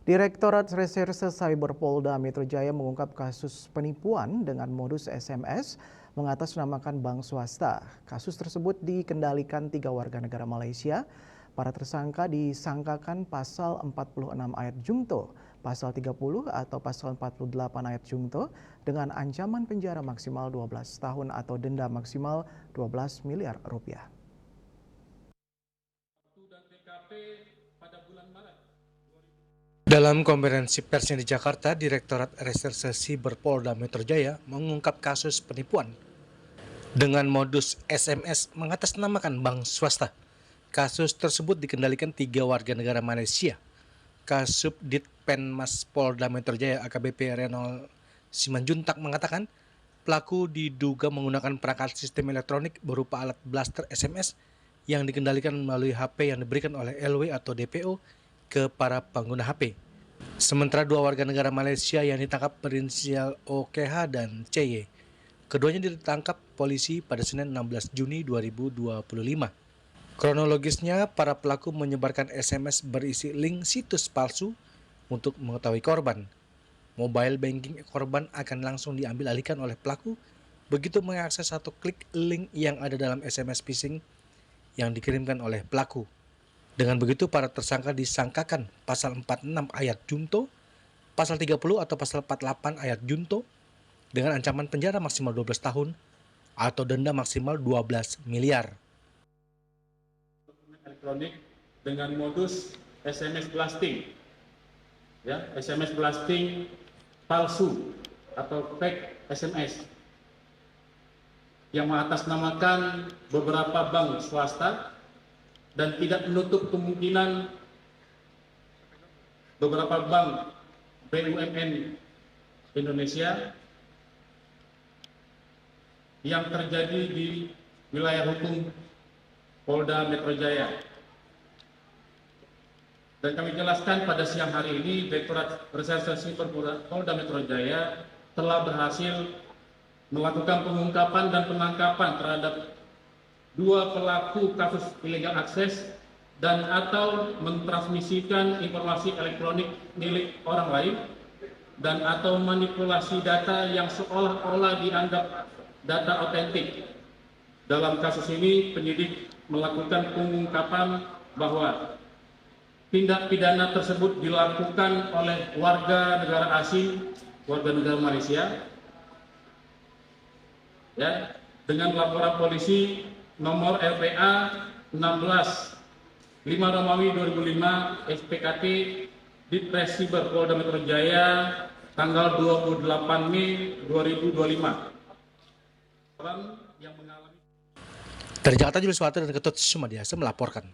Direktorat Reserse Cyber Polda Metro Jaya mengungkap kasus penipuan dengan modus SMS mengatasnamakan bank swasta. Kasus tersebut dikendalikan 3 warga negara Malaysia. Para tersangka disangkakan pasal 46 ayat Jungto, pasal 30 atau pasal 48 ayat Jungto dengan ancaman penjara maksimal 12 tahun atau denda maksimal 12 miliar rupiah. Dalam konferensi persnya di Jakarta, Direktorat Reserse Cyber Polda Metro Jaya mengungkap kasus penipuan dengan modus SMS mengatasnamakan bank swasta. Kasus tersebut dikendalikan 3 warga negara Malaysia. Kasubdit Penmas Polda Metro Jaya AKBP Renol Simanjuntak mengatakan pelaku diduga menggunakan perangkat sistem elektronik berupa alat blaster SMS yang dikendalikan melalui HP yang diberikan oleh LW atau DPO ke para pengguna HP. Sementara 2 warga negara Malaysia yang ditangkap berinisial OKH dan CY. Keduanya ditangkap polisi pada Senin 16 Juni 2025. Kronologisnya, para pelaku menyebarkan SMS berisi link situs palsu untuk mengetahui korban. Mobile banking korban akan langsung diambil alihkan oleh pelaku begitu mengakses satu klik link yang ada dalam SMS phishing yang dikirimkan oleh pelaku. Dengan begitu, para tersangka disangkakan pasal 46 ayat Jungto, pasal 30 atau pasal 48 ayat Jungto dengan ancaman penjara maksimal 12 tahun atau denda maksimal 12 miliar. Elektronik dengan modus SMS blasting, ya, SMS blasting palsu atau fake SMS yang mengatasnamakan beberapa bank swasta dan tidak menutup kemungkinan beberapa bank BUMN Indonesia yang terjadi di wilayah hukum Polda Metro Jaya. Dan kami jelaskan pada siang hari ini, Direktorat Reserse Cyber Polda Metro Jaya telah berhasil melakukan pengungkapan dan penangkapan terhadap 2 pelaku kasus illegal akses dan atau mentransmisikan informasi elektronik milik orang lain dan atau manipulasi data yang seolah-olah dianggap data otentik. Dalam kasus ini, penyidik melakukan pengungkapan bahwa tindak pidana tersebut dilakukan oleh warga negara asing, warga negara Malaysia, ya, dengan laporan polisi nomor LPA 16 5 Romawi 2005 SPKT Ditres Cyber Polda Metro Jaya tanggal 28 Mei 2025. Orang yang mengalami Dari Jakarta, Julius Water dan Ketut Sumadiasa melaporkan.